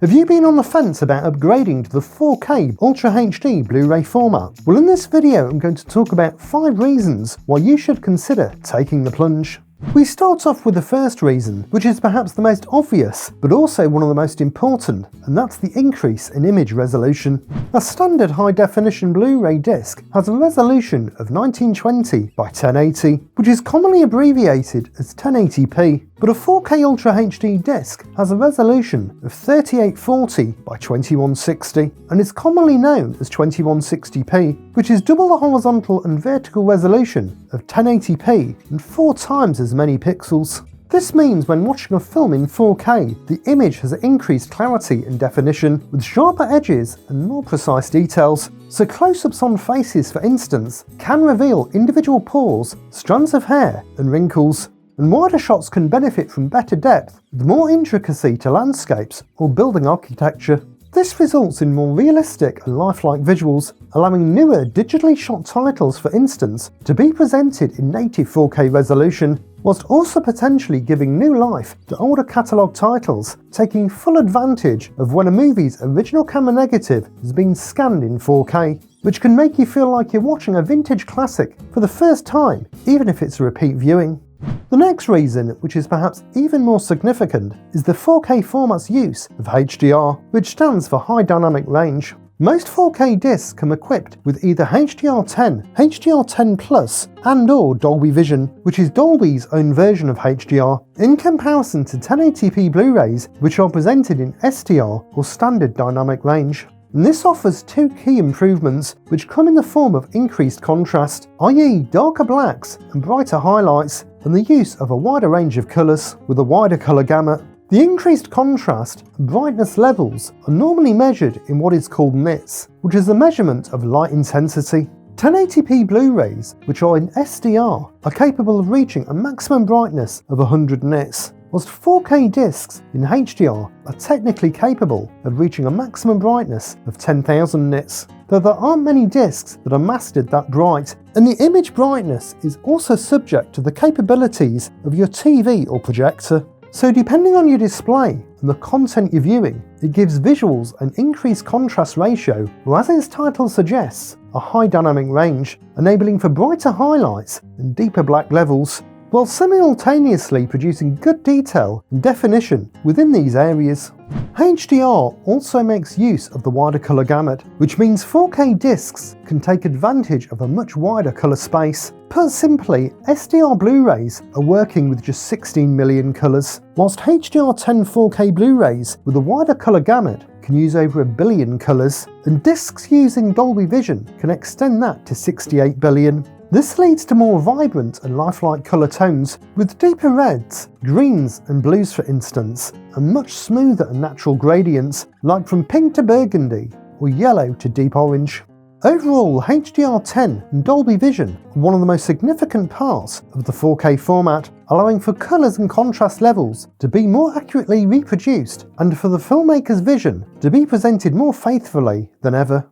Have you been on the fence about upgrading to the 4K Ultra HD Blu Ray format? Well, in this video I'm going to talk about 5 reasons why you should consider taking the plunge. We start off with the first reason, which is perhaps the most obvious, but also one of the most important, and that's the increase in image resolution. A standard high-definition Blu-ray disc has a resolution of 1920 by 1080, which is commonly abbreviated as 1080p, but a 4K Ultra HD disc has a resolution of 3840 by 2160, and is commonly known as 2160p, which is double the horizontal and vertical resolution of 1080p and 4 times as many pixels. This means when watching a film in 4K, the image has increased clarity and definition, with sharper edges and more precise details. So close-ups on faces, for instance, can reveal individual pores, strands of hair, and wrinkles. And wider shots can benefit from better depth, with more intricacy to landscapes or building architecture. This results in more realistic and lifelike visuals, allowing newer digitally shot titles, for instance, to be presented in native 4K resolution, whilst also potentially giving new life to older catalogue titles, taking full advantage of when a movie's original camera negative has been scanned in 4K, which can make you feel like you're watching a vintage classic for the first time, even if it's a repeat viewing. The next reason, which is perhaps even more significant, is the 4K format's use of HDR, which stands for High Dynamic Range. Most 4K discs come equipped with either HDR10, HDR10+, and/or Dolby Vision, which is Dolby's own version of HDR, in comparison to 1080p Blu-rays, which are presented in SDR or Standard Dynamic Range. And this offers 2 key improvements, which come in the form of increased contrast, i.e. darker blacks and brighter highlights, and the use of a wider range of colours with a wider colour gamut. The increased contrast and brightness levels are normally measured in what is called nits, which is a measurement of light intensity. 1080p Blu-rays, which are in SDR, are capable of reaching a maximum brightness of 100 nits, whilst 4K discs in HDR are technically capable of reaching a maximum brightness of 10,000 nits, though there aren't many discs that are mastered that bright, and the image brightness is also subject to the capabilities of your TV or projector. So depending on your display and the content you're viewing, it gives visuals an increased contrast ratio, or as its title suggests, a high dynamic range, enabling for brighter highlights and deeper black levels, while simultaneously producing good detail and definition within these areas. HDR also makes use of the wider colour gamut, which means 4K discs can take advantage of a much wider colour space. Put simply, SDR Blu-rays are working with just 16 million colours, whilst HDR10 4K Blu-rays with a wider colour gamut can use over 1 billion colours, and discs using Dolby Vision can extend that to 68 billion. This leads to more vibrant and lifelike colour tones, with deeper reds, greens and blues, for instance, and much smoother and natural gradients, like from pink to burgundy or yellow to deep orange. Overall, HDR10 and Dolby Vision are one of the most significant parts of the 4K format, allowing for colours and contrast levels to be more accurately reproduced and for the filmmaker's vision to be presented more faithfully than ever.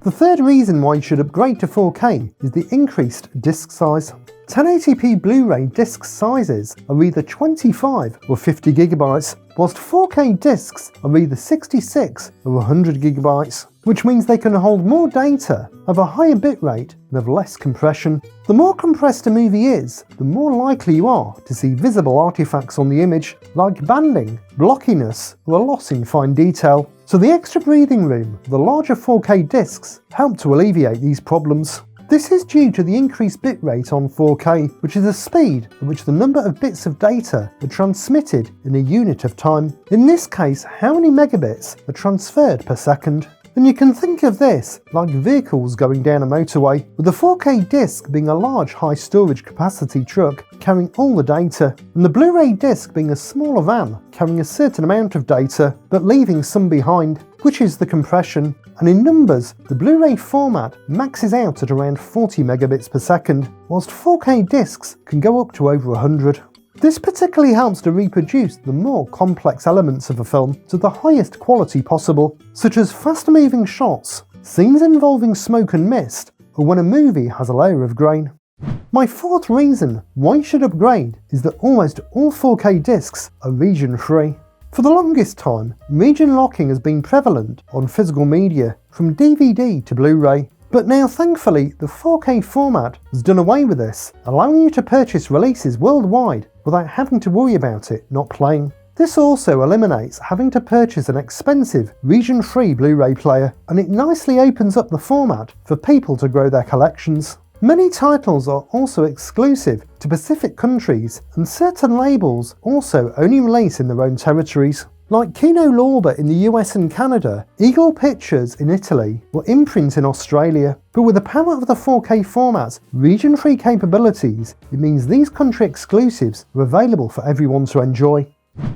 The third reason why you should upgrade to 4K is the increased disc size. 1080p Blu-ray disc sizes are either 25 or 50 gigabytes, whilst 4K discs are either 66 or 100 gigabytes, which means they can hold more data, have a higher bitrate, and have less compression. The more compressed a movie is, the more likely you are to see visible artifacts on the image, like banding, blockiness, or a loss in fine detail. So the extra breathing room of the larger 4K discs help to alleviate these problems. This is due to the increased bitrate on 4K, which is the speed at which the number of bits of data are transmitted in a unit of time. In this case, how many megabits are transferred per second. And you can think of this like vehicles going down a motorway, with the 4K disc being a large high storage capacity truck carrying all the data, and the Blu-ray disc being a smaller van carrying a certain amount of data but leaving some behind, which is the compression. And in numbers, the Blu-ray format maxes out at around 40 megabits per second, whilst 4K discs can go up to over 100. This particularly helps to reproduce the more complex elements of a film to the highest quality possible, such as fast-moving shots, scenes involving smoke and mist, or when a movie has a layer of grain. My fourth reason why you should upgrade is that almost all 4K discs are region-free. For the longest time, region locking has been prevalent on physical media, from DVD to Blu-ray. But now thankfully, the 4K format has done away with this, allowing you to purchase releases worldwide without having to worry about it not playing. This also eliminates having to purchase an expensive region-free Blu-ray player, and it nicely opens up the format for people to grow their collections. Many titles are also exclusive to specific countries, and certain labels also only release in their own territories. Like Kino Lorber in the US and Canada, Eagle Pictures in Italy, or Imprint in Australia. But with the power of the 4K format's region-free capabilities, it means these country exclusives are available for everyone to enjoy.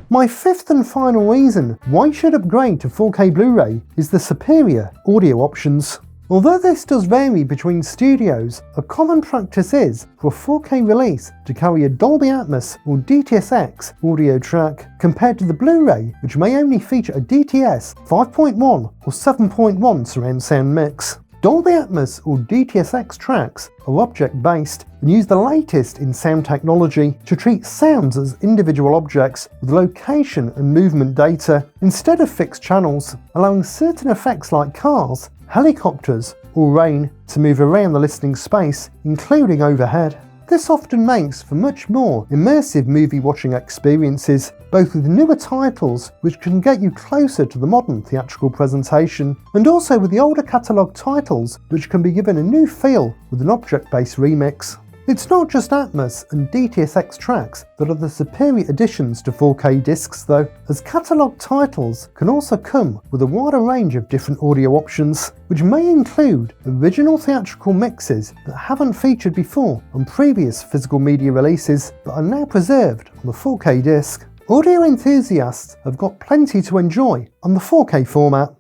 My fifth and final reason why you should upgrade to 4K Blu-ray is the superior audio options. Although this does vary between studios, a common practice is for a 4K release to carry a Dolby Atmos or DTS:X audio track, compared to the Blu-ray, which may only feature a DTS 5.1 or 7.1 surround sound mix. Dolby Atmos or DTS:X tracks are object-based and use the latest in sound technology to treat sounds as individual objects with location and movement data instead of fixed channels, allowing certain effects like cars, helicopters or rain to move around the listening space, including overhead. This often makes for much more immersive movie watching experiences, both with newer titles which can get you closer to the modern theatrical presentation, and also with the older catalogue titles which can be given a new feel with an object-based remix. It's not just Atmos and DTS:X tracks that are the superior additions to 4K discs though, as catalogue titles can also come with a wider range of different audio options, which may include original theatrical mixes that haven't featured before on previous physical media releases but are now preserved on the 4K disc. Audio enthusiasts have got plenty to enjoy on the 4K format.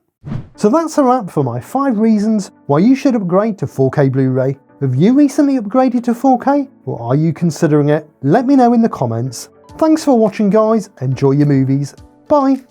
So that's a wrap for my 5 reasons why you should upgrade to 4K Blu-ray. Have you recently upgraded to 4K, or are you considering it? Let me know in the comments. Thanks for watching guys, enjoy your movies, bye!